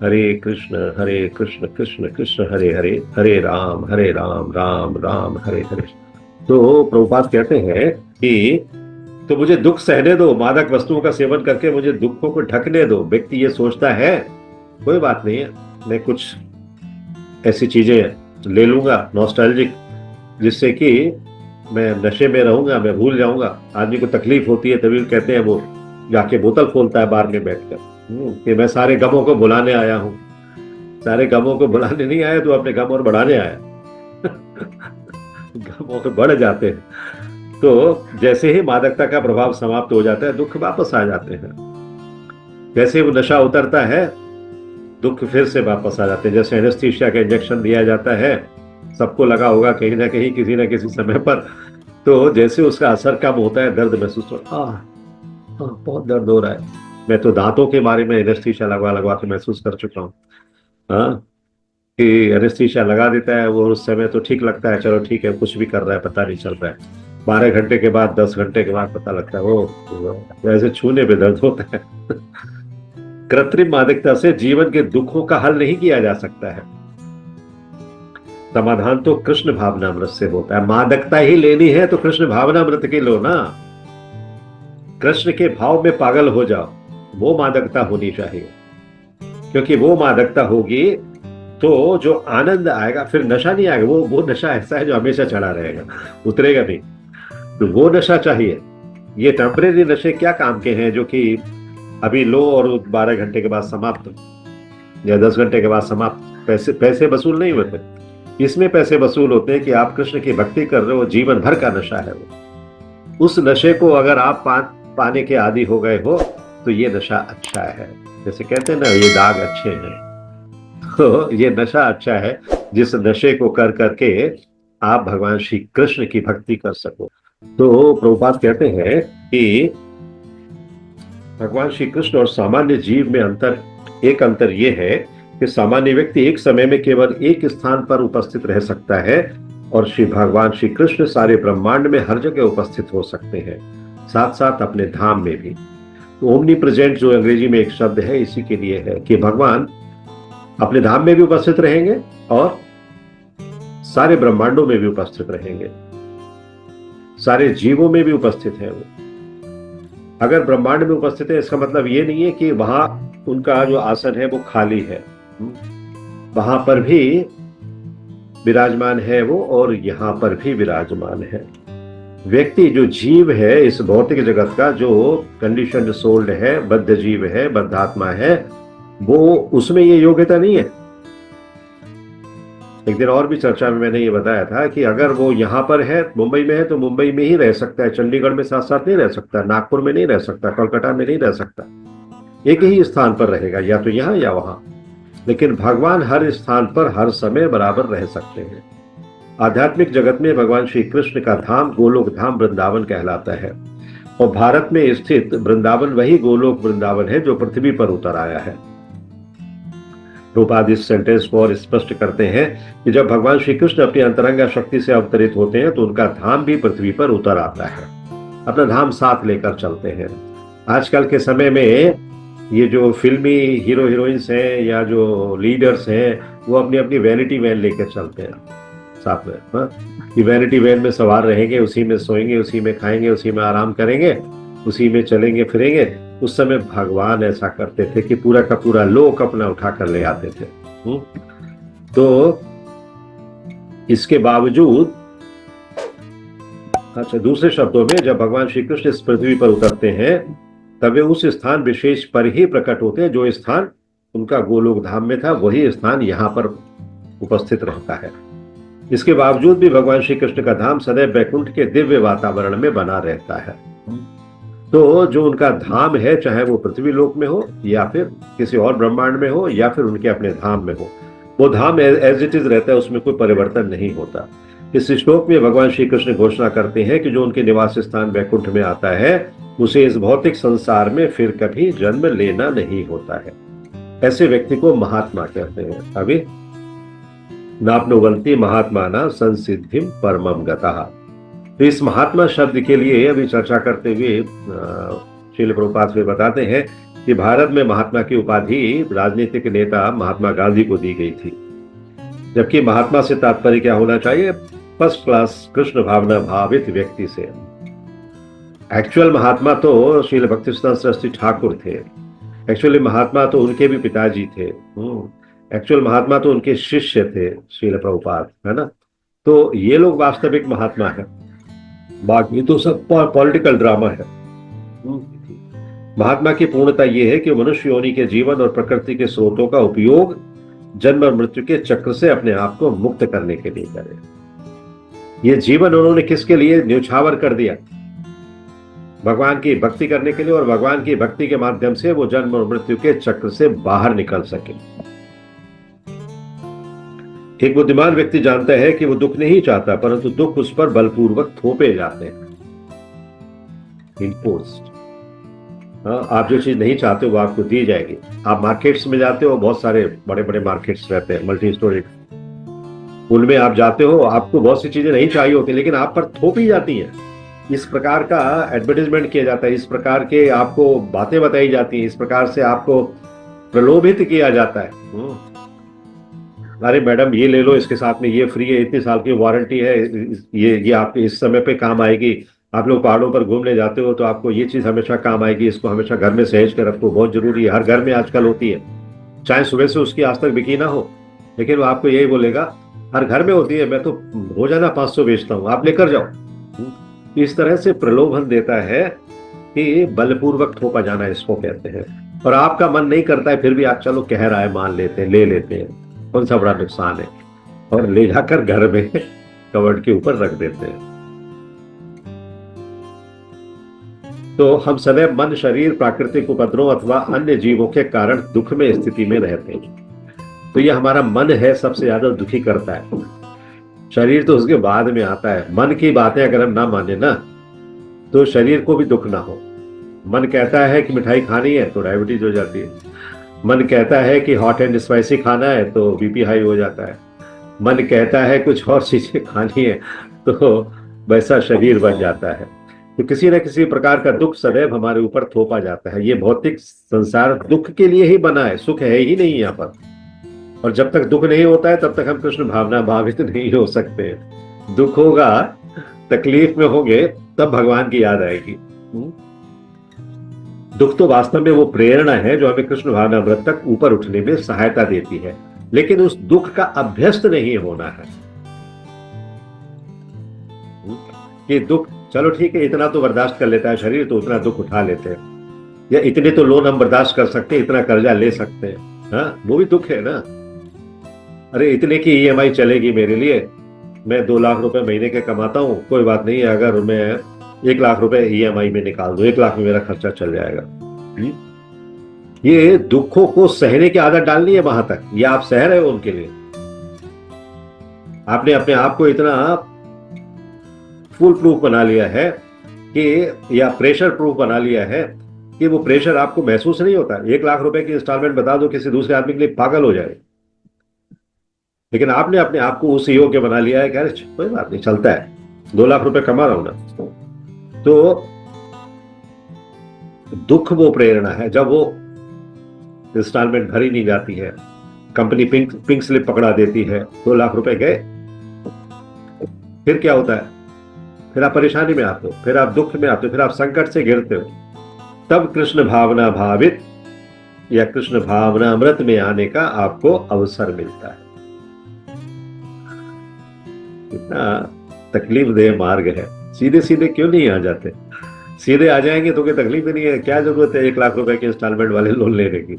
हरे कृष्ण कृष्ण कृष्ण हरे हरे, हरे राम राम राम हरे हरे। तो प्रभुपाद कहते हैं कि तो मुझे दुख सहने दो, मादक वस्तुओं का सेवन करके मुझे दुखों को ढकने दो। व्यक्ति ये सोचता है कोई बात नहीं है, मैं कुछ ऐसी चीजें ले लूंगा नॉस्टैल्जिक, जिससे कि मैं नशे में रहूंगा, मैं भूल जाऊंगा। आदमी को तकलीफ होती है तभी कहते हैं वो जाके बोतल खोलता है बार में बैठकर, कि मैं सारे गमों को भुलाने आया हूँ। सारे गमों को भुलाने नहीं आया, तो अपने गम और बढ़ाने आया। गम और बढ़ जाते हैं। तो जैसे ही मादकता का प्रभाव समाप्त हो जाता है, दुख वापस आ जाते हैं। जैसे वो नशा उतरता है, दुख फिर से वापस आ जाते हैं। जैसे एनेस्थीसिया का इंजेक्शन दिया जाता है, सबको लगा होगा कहीं ना कहीं किसी ना किसी समय पर। तो जैसे उसका असर कम होता है, दर्द महसूस होता है, बहुत दर्द हो रहा है। मैं तो दांतों के बारे में एनेस्थीसिया लगवा लगवा के महसूस कर चुका हूँ। हाँ, कि एनेस्थीसिया लगा देता है वो, उस समय तो ठीक लगता है, चलो ठीक है कुछ भी कर रहा है पता नहीं चल रहा है। 12 घंटे के बाद, 10 घंटे के बाद पता लगता है वो ऐसे छूने पे दर्द होता है। कृत्रिम मादकता से जीवन के दुखों का हल नहीं किया जा सकता है। समाधान तो कृष्ण भावनामृत से होता है। मादकता ही लेनी है तो कृष्ण भावनामृत की लो ना। कृष्ण के भाव में पागल हो जाओ, वो मादकता होनी चाहिए। क्योंकि वो मादकता होगी तो जो आनंद आएगा, फिर नशा नहीं आएगा। वो नशा ऐसा है जो हमेशा चढ़ा रहेगा, उतरेगा नहीं। तो वो नशा चाहिए। ये टेम्परेरी नशे क्या काम के हैं जो कि अभी लो और 12 घंटे के बाद समाप्त, या 10 घंटे के बाद समाप्त। पैसे पैसे वसूल नहीं होते। इसमें पैसे वसूल होते हैं कि आप कृष्ण की भक्ति कर रहे हो, जीवन भर का नशा है वो। उस नशे को अगर आप पाने के आदी हो गए हो तो ये नशा अच्छा है। जैसे कहते हैं ना, ये दाग अच्छे हैं। तो ये नशा अच्छा है, जिस नशे को कर करके आप भगवान श्री कृष्ण की भक्ति कर सको। तो प्रभुपाद कहते हैं कि भगवान श्री कृष्ण और सामान्य जीव में एक अंतर यह है कि सामान्य व्यक्ति एक समय में केवल एक स्थान पर उपस्थित रह सकता है, और श्री भगवान श्री कृष्ण सारे ब्रह्मांड में हर जगह उपस्थित हो सकते हैं, साथ साथ अपने धाम में भी। तो ओमनी प्रेजेंट जो अंग्रेजी में एक शब्द है, इसी के लिए है कि भगवान अपने धाम में भी उपस्थित रहेंगे और सारे ब्रह्मांडों में भी उपस्थित रहेंगे, सारे जीवों में भी उपस्थित है वो। अगर ब्रह्मांड में उपस्थित है, इसका मतलब ये नहीं है कि वहां उनका जो आसन है वो खाली है। वहां पर भी विराजमान है वो, और यहां पर भी विराजमान है। व्यक्ति जो जीव है इस भौतिक जगत का, जो कंडीशनड सोल्ड है, बद्ध जीव है, बद्धात्मा है, वो उसमें ये योग्यता नहीं है। एक दिन और भी चर्चा में मैंने ये बताया था कि अगर वो यहाँ पर है, मुंबई में है, तो मुंबई में ही रह सकता है, चंडीगढ़ में साथ साथ नहीं रह सकता, नागपुर में नहीं रह सकता, कोलकाता में नहीं रह सकता। एक ही स्थान पर रहेगा, या तो यहाँ या वहां। लेकिन भगवान हर स्थान पर हर समय बराबर रह सकते हैं। आध्यात्मिक जगत में भगवान श्री कृष्ण का धाम गोलोक धाम वृंदावन कहलाता है, और भारत में स्थित वृंदावन वही गोलोक वृंदावन है जो पृथ्वी पर उतर आया है। प्रभुपाद इस सेंटेंस को और स्पष्ट करते हैं कि जब भगवान श्री कृष्ण अपनी अंतरंगा शक्ति से अवतरित होते हैं तो उनका धाम भी पृथ्वी पर उतर आता है, अपना धाम साथ लेकर चलते हैं। आजकल के समय में ये जो फिल्मी हीरो हीरोइंस हैं या जो लीडर्स हैं, वो अपनी अपनी वैनिटी वैन लेकर चलते हैं साथ में। हाँ, ये वैनिटी वैन में सवार रहेंगे, उसी में सोएंगे, उसी में खाएंगे, उसी में आराम करेंगे, उसी में चलेंगे फिरेंगे। उस समय भगवान ऐसा करते थे कि पूरा का पूरा लोक अपना उठा कर ले आते थे। तो इसके बावजूद, अच्छा, दूसरे शब्दों में जब भगवान श्री कृष्ण इस पृथ्वी पर उतरते हैं, तब वे उस स्थान विशेष पर ही प्रकट होते हैं। जो स्थान उनका गोलोक धाम में था, वही स्थान यहाँ पर उपस्थित रहता है। इसके बावजूद भी भगवान श्री कृष्ण का धाम सदैव वैकुंठ के दिव्य वातावरण में बना रहता है। तो जो उनका धाम है, चाहे वो पृथ्वी लोक में हो या फिर किसी और ब्रह्मांड में हो या फिर उनके अपने धाम में हो, वो धाम एज इट इज रहता है, उसमें कोई परिवर्तन नहीं होता। इस श्लोक में भगवान श्री कृष्ण घोषणा करते हैं कि जो उनके निवास स्थान वैकुंठ में आता है, उसे इस भौतिक संसार में फिर कभी जन्म लेना नहीं होता है। ऐसे व्यक्ति को महात्मा कहते हैं। अभी नाप्नुवन्ति महात्माना संसिद्धिम परमम गतः। तो इस महात्मा शब्द के लिए अभी चर्चा करते हुए श्रील प्रभुपाद भी बताते हैं कि भारत में महात्मा की उपाधि राजनीतिक नेता महात्मा गांधी को दी गई थी, जबकि महात्मा से तात्पर्य क्या होना चाहिए? फर्स्ट क्लास कृष्ण भावना भावित व्यक्ति से। एक्चुअल महात्मा तो श्रील भक्तिसिद्धांत सरस्वती ठाकुर थे। एक्चुअली महात्मा तो उनके भी पिताजी थे। एक्चुअल महात्मा तो उनके शिष्य थे, श्रील प्रभुपाद, है ना। तो ये लोग वास्तविक महात्मा है, बाकी तो सब पॉलिटिकल ड्रामा है। महात्मा की पूर्णता यह है कि मनुष्य योनि के जीवन और प्रकृति के स्रोतों का उपयोग जन्म और मृत्यु के चक्र से अपने आप को मुक्त करने के लिए करे। ये जीवन उन्होंने किसके लिए न्यौछावर कर दिया? भगवान की भक्ति करने के लिए, और भगवान की भक्ति के माध्यम से वो जन्म और मृत्यु के चक्र से बाहर निकल सके। एक बुद्धिमान व्यक्ति जानता है कि वो दुख नहीं चाहता, परंतु दुख उस पर बलपूर्वक थोपे जाते हैं, इम्पोज्ड। आप जो चीज नहीं चाहते वो आपको दी जाएगी। आप मार्केट्स में जाते हो, बहुत सारे बड़े बड़े मार्केट्स रहते हैं, मल्टी स्टोरी, उनमें आप जाते हो, आपको बहुत सी चीजें नहीं चाहिए होती, लेकिन आप पर थोपी जाती हैं। इस प्रकार का एडवर्टाइजमेंट किया जाता है, इस प्रकार के आपको बातें बताई जाती हैं, इस प्रकार से आपको प्रलोभित किया जाता है। अरे मैडम ये ले लो, इसके साथ में ये फ्री है, इतने साल की वारंटी है, ये आपके इस समय पे काम आएगी। आप लोग पहाड़ों पर घूमने जाते हो तो आपको ये चीज हमेशा काम आएगी, इसको हमेशा घर में सहेज के रखो, बहुत जरूरी है। हर घर में आजकल होती है, चाहे सुबह से उसकी आज तक बिकी ना हो, लेकिन वो आपको यही बोलेगा हर घर में होती है, मैं तो रोजाना 500 बेचता हूँ, आप लेकर जाओ। इस तरह से प्रलोभन देता है कि बलपूर्वक थोपा जाना इसको कहते हैं। और आपका मन नहीं करता है, फिर भी आप चलो कह रहा है, मान लेते हैं, ले लेते हैं, कौन सा बड़ा नुकसान है, और ले जाकर घर में कबर्ड के ऊपर रख देते हैं। तो हम सदैव मन, शरीर, प्राकृतिक उपद्रव अथवा अन्य जीवों के कारण दुख में स्थिति में रहते हैं। तो ये हमारा मन है, सबसे ज्यादा दुखी करता है। शरीर तो उसके बाद में आता है। मन की बातें अगर हम ना माने ना, तो शरीर को भी दुख ना हो। मन कहता है कि मिठाई खानी है तो डायबिटीज हो जाती है। मन कहता है कि हॉट एंड स्पाइसी खाना है तो बीपी हाई हो जाता है। मन कहता है कुछ और चीजें खानी है तो वैसा शरीर बन जाता है। तो किसी न किसी प्रकार का दुख सदैव हमारे ऊपर थोपा जाता है। ये भौतिक संसार दुख के लिए ही बना है, सुख है ही नहीं यहाँ पर। और जब तक दुख नहीं होता है तब तक हम कृष्ण भावना भावित नहीं हो सकते। दुख होगा, तकलीफ में होंगे, तब भगवान की याद आएगी। दुख तो वास्तव में वो प्रेरणा है जो हमें कृष्ण भावना व्रत तक ऊपर उठने में सहायता देती है, लेकिन उस दुख का अभ्यस्त नहीं होना है। कि दुख चलो ठीक है, इतना तो बर्दाश्त कर लेता है शरीर, तो उतना दुख उठा लेते हैं, या इतने तो लोन हम बर्दाश्त कर सकते हैं, इतना कर्जा ले सकते हैं। हाँ, वो भी दुख है ना। अरे इतने की ईएमआई चलेगी मेरे लिए, मैं 2 लाख रुपए महीने के कमाता हूँ, कोई बात नहीं है, अगर मैं 1 लाख रुपए ईएमआई में निकाल दूं, 1 लाख में मेरा खर्चा चल जाएगा। ये दुखों को सहने की आदत डालनी है वहां तक, ये आप सह रहे हो उनके लिए। आपने अपने आप को इतना फुल प्रूफ बना लिया है कि, या प्रेशर प्रूफ बना लिया है कि वो प्रेशर आपको महसूस नहीं होता। 1 लाख रुपए की इंस्टॉलमेंट बता दो किसी दूसरे आदमी के लिए, पागल हो जाए। लेकिन आपने अपने आप को उस योग्य बना लिया है कि अरे कोई बात नहीं, चलता है, 2 लाख रुपए कमा रहा हूं ना। तो दुख वो प्रेरणा है। जब वो इंस्टॉलमेंट भरी नहीं जाती है, कंपनी पिंक स्लिप पकड़ा देती है, 2 लाख रुपए गए, फिर क्या होता है? फिर आप परेशानी में आते हो, फिर आप दुख में आते हो, फिर आप संकट से घिरते हो। तब कृष्ण भावना भावित या कृष्ण भावना अमृत में आने का आपको अवसर मिलता है। इतना तकलीफ देह मार्ग है। सीधे सीधे क्यों नहीं आ जाते? सीधे आ जाएंगे तो कोई तकलीफ ही नहीं है। क्या जरूरत है 1 लाख रुपए के इंस्टॉलमेंट वाले लोन लेने की,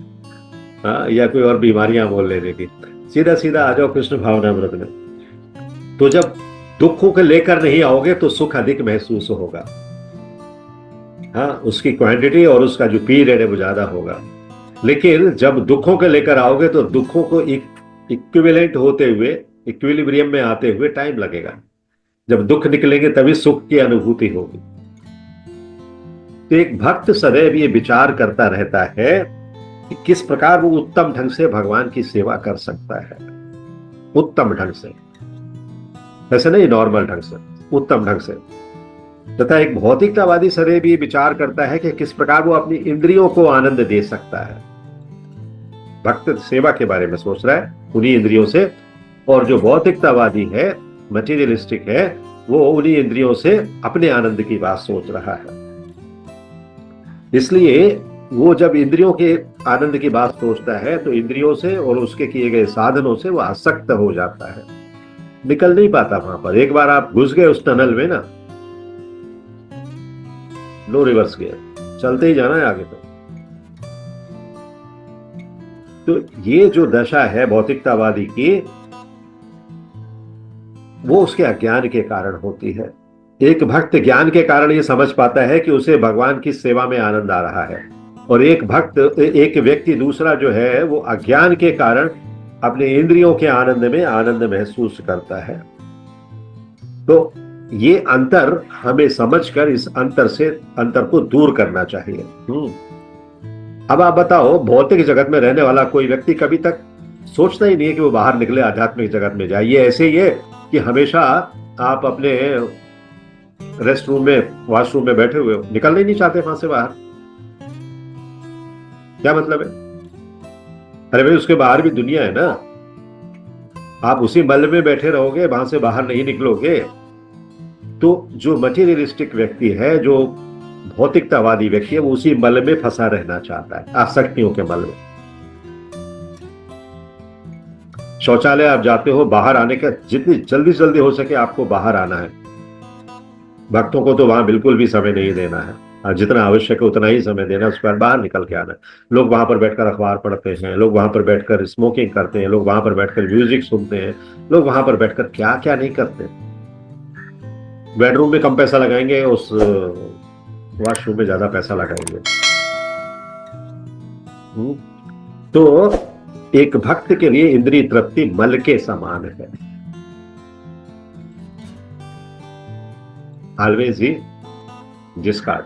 हाँ, या कोई और बीमारियां मोल लेने की। सीधा सीधा आ जाओ कृष्ण भावना अमृत में। तो जब दुखों को लेकर नहीं आओगे तो सुख अधिक महसूस होगा। हाँ, उसकी क्वांटिटी और उसका जो पीरियड है वो ज्यादा होगा। लेकिन जब दुखों को लेकर आओगे तो दुखों को इक्विवेलेंट होते हुए, इक्विलिब्रियम में आते हुए टाइम लगेगा। जब दुख निकलेंगे तभी सुख की अनुभूति होगी। तो एक भक्त सदैव ये विचार करता रहता है कि किस प्रकार वो उत्तम ढंग से भगवान की सेवा कर सकता है। उत्तम ढंग से, ऐसे नहीं नॉर्मल ढंग से, उत्तम ढंग से। तथा एक भौतिकतावादी सदैव भी विचार करता है कि किस प्रकार वो अपनी इंद्रियों को आनंद दे सकता है। भक्त सेवा के बारे में सोच रहा है उन्हीं इंद्रियों से, और जो भौतिकतावादी है, मटेरियलिस्टिक है, वो उन्हीं इंद्रियों से अपने आनंद की बात सोच रहा है। इसलिए वो जब इंद्रियों के आनंद की बात सोचता है तो इंद्रियों से और उसके किए गए साधनों से वो आसक्त हो जाता है, निकल नहीं पाता वहां पर। एक बार आप घुस गए उस टनल में ना, नो रिवर्स गियर, चलते ही जाना है आगे तक। तो ये जो दशा है भौतिकतावादी की, वो उसके अज्ञान के कारण होती है। एक भक्त ज्ञान के कारण ये समझ पाता है कि उसे भगवान की सेवा में आनंद आ रहा है, और एक व्यक्ति दूसरा जो है वो अज्ञान के कारण अपने इंद्रियों के आनंद में आनंद महसूस करता है। तो ये अंतर हमें समझकर इस अंतर को दूर करना चाहिए। अब आप बताओ, भौतिक जगत में रहने वाला कोई व्यक्ति कभी तक सोचता ही नहीं है कि वो बाहर निकले, आध्यात्मिक जगत में जाए। ये ऐसे ही है कि हमेशा आप अपने रेस्ट रूम में, वॉशरूम में बैठे हुए हो, निकलना ही नहीं चाहते वहां से बाहर। क्या मतलब है? अरे भाई, उसके बाहर भी दुनिया है ना। आप उसी मल में बैठे रहोगे, वहां से बाहर नहीं निकलोगे। तो जो मटेरियलिस्टिक व्यक्ति है, जो भौतिकतावादी व्यक्ति है, वो उसी मल में फंसा रहना चाहता है, आसक्तियों के मल में। शौचालय आप जाते हो, बाहर आने का जितनी जल्दी जल्दी हो सके आपको बाहर आना है। भक्तों को तो वहां बिल्कुल भी समय नहीं देना है, और जितना आवश्यक है उतना ही समय देना है, उसके बाद बाहर निकल के आना है। लोग वहां पर बैठकर अखबार पढ़ते हैं, लोग वहां पर बैठकर स्मोकिंग करते हैं, लोग वहां पर बैठकर म्यूजिक सुनते हैं, लोग वहां पर बैठकर क्या क्या नहीं करते। बेडरूम में कम पैसा लगाएंगे, उस वॉशरूम में ज्यादा पैसा लगाएंगे। तो एक भक्त के लिए इंद्रिय तृप्ति मल के समान है। ऑलवेज ही डिस्कार्ड।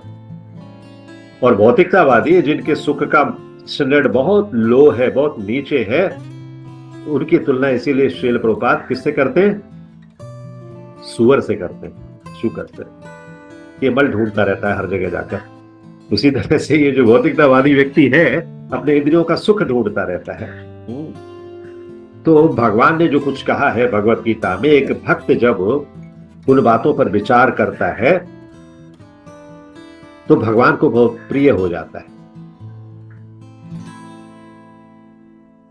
और भौतिकतावादी जिनके सुख का स्टैंडर्ड बहुत लो है, बहुत नीचे है, उनकी तुलना इसीलिए श्रील प्रभुपाद किससे करते हैं? सुअर से करते हैं, शुकर से। ये मल ढूंढता रहता है हर जगह जाकर। उसी तरह से ये जो भौतिकतावादी व्यक्ति है, अपने इंद्रियों का सुख ढूंढता रहता है। तो भगवान ने जो कुछ कहा है भगवत गीता में, एक भक्त जब उन बातों पर विचार करता है तो भगवान को बहुत प्रिय हो जाता है।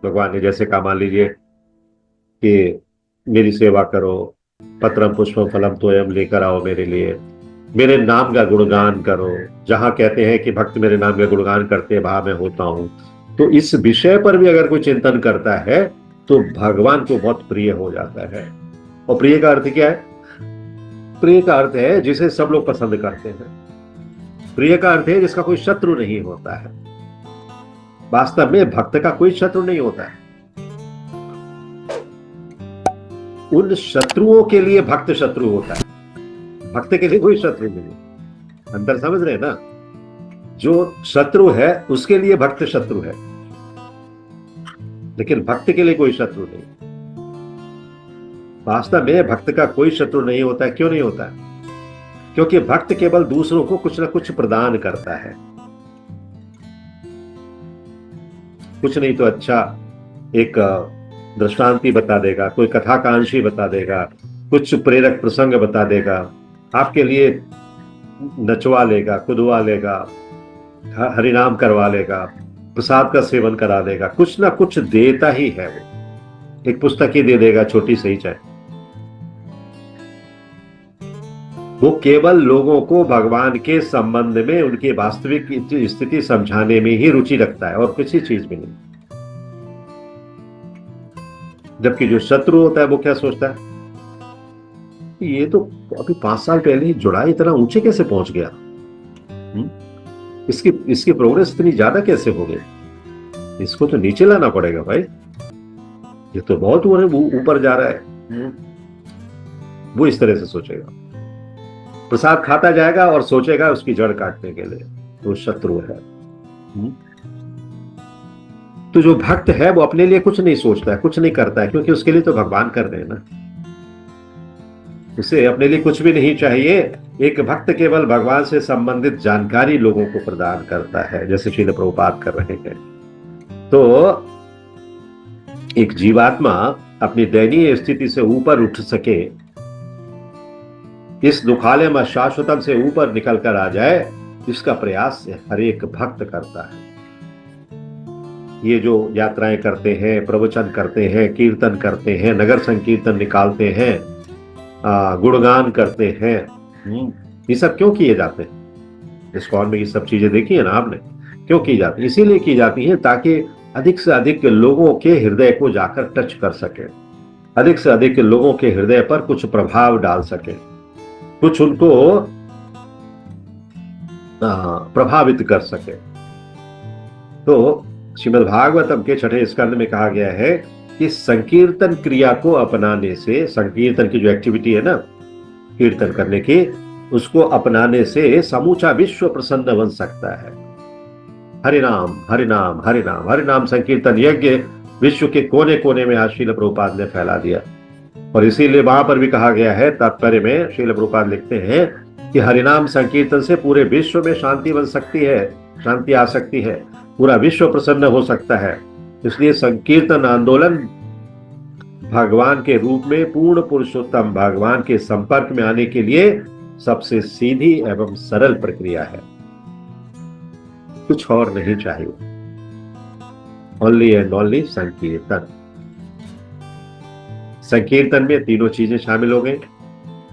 भगवान ने जैसे कहा, मान लीजिए कि मेरी सेवा करो, पत्रम पुष्पम फलम तोयम, लेकर आओ मेरे लिए, मेरे नाम का गुणगान करो। जहां कहते हैं कि भक्त मेरे नाम का गुणगान करते हैं, वहां मैं होता हूं। तो इस विषय पर भी अगर कोई चिंतन करता है तो भगवान को बहुत प्रिय हो जाता है। और प्रिय का अर्थ क्या है? प्रिय का अर्थ है जिसे सब लोग पसंद करते हैं। प्रिय का अर्थ है जिसका कोई शत्रु नहीं होता है। वास्तव में भक्त का कोई शत्रु नहीं होता है। उन शत्रुओं के लिए भक्त शत्रु होता है, भक्त के लिए कोई शत्रु नहीं। अंतर समझ रहे हैं ना? जो शत्रु है उसके लिए भक्त शत्रु है, लेकिन भक्त के लिए कोई शत्रु नहीं। वास्तव में भक्त का कोई शत्रु नहीं होता है। क्यों नहीं होता है? क्योंकि भक्त केवल दूसरों को कुछ ना कुछ प्रदान करता है। कुछ नहीं तो अच्छा एक दृष्टांति बता देगा, कोई कथाकांक्षी बता देगा, कुछ प्रेरक प्रसंग बता देगा, आपके लिए नचवा लेगा, कुदवा लेगा, हरिनाम करवा लेगा, प्रसाद का सेवन करा देगा, कुछ ना कुछ देता ही है। वो एक पुस्तक ही दे देगा, छोटी सही चाहे। वो केवल लोगों को भगवान के संबंध में उनकी वास्तविक स्थिति समझाने में ही रुचि रखता है, और किसी चीज में नहीं। जबकि जो शत्रु होता है वो क्या सोचता है? ये तो अभी 5 साल पहले ही जुड़ा, इतना ऊंचे कैसे पहुंच गया? इसकी प्रोग्रेस इतनी ज्यादा कैसे हो गई? इसको तो नीचे लाना पड़ेगा भाई, ये तो बहुत ऊपर जा रहा है। वो इस तरह से सोचेगा, प्रसाद खाता जाएगा और सोचेगा उसकी जड़ काटने के लिए। वो शत्रु है। तो जो भक्त है वो अपने लिए कुछ नहीं सोचता है, कुछ नहीं करता है, क्योंकि उसके लिए तो भगवान कर रहे हैं ना। उसे अपने लिए कुछ भी नहीं चाहिए। एक भक्त केवल भगवान से संबंधित जानकारी लोगों को प्रदान करता है, जैसे श्रील प्रभुपाद कर रहे हैं। तो एक जीवात्मा अपनी दयनीय स्थिति से ऊपर उठ सके, इस दुखालय में शाश्वतम से ऊपर निकल कर आ जाए, इसका प्रयास हर एक भक्त करता है। ये जो यात्राएं करते हैं, प्रवचन करते हैं, कीर्तन करते हैं, नगर संकीर्तन निकालते हैं, गुणगान करते हैं, ये सब क्यों किए जाते हैं? इस्कॉन में ये सब चीजें देखी है ना आपने, क्यों की जाती है? इसीलिए की जाती है ताकि अधिक से अधिक लोगों के हृदय को जाकर टच कर सके, अधिक से अधिक लोगों के हृदय पर कुछ प्रभाव डाल सके, कुछ उनको प्रभावित कर सके। तो श्रीमद् भागवतम के 6वें स्कंद में कहा गया है कि संकीर्तन क्रिया को अपनाने से, संकीर्तन की जो एक्टिविटी है ना, कीर्तन करने की, उसको अपनाने से समूचा विश्व प्रसन्न बन सकता है। हरि नाम हरि नाम हरि नाम, हरि नाम संकीर्तन यज्ञ विश्व के कोने कोने में आज श्रील प्रभुपाद ने फैला दिया। और इसीलिए वहां पर भी कहा गया है, तात्पर्य में श्रील प्रभुपाद लिखते हैं कि हरिनाम संकीर्तन से पूरे विश्व में शांति बन सकती है, शांति आ सकती है, पूरा विश्व प्रसन्न हो सकता है। इसलिए संकीर्तन आंदोलन भगवान के रूप में पूर्ण पुरुषोत्तम भगवान के संपर्क में आने के लिए सबसे सीधी एवं सरल प्रक्रिया है, कुछ और नहीं चाहिए। ओनली एंड ओनली संकीर्तन। संकीर्तन में तीनों चीजें शामिल हो गई।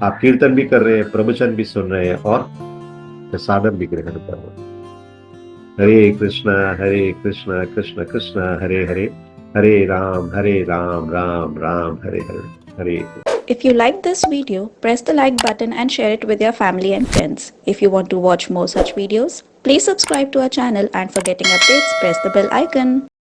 आप कीर्तन भी कर रहे हैं, प्रवचन भी सुन रहे हैं और प्रसादम भी ग्रहण कर रहे हैं। हरे कृष्णा कृष्ण कृष्ण हरे हरे, हरे राम राम राम हरे हरे, हरे। If you like this video, press the like button and share it with your family and friends. If you want to watch more such videos, please subscribe to our channel, and for getting updates, press the bell icon.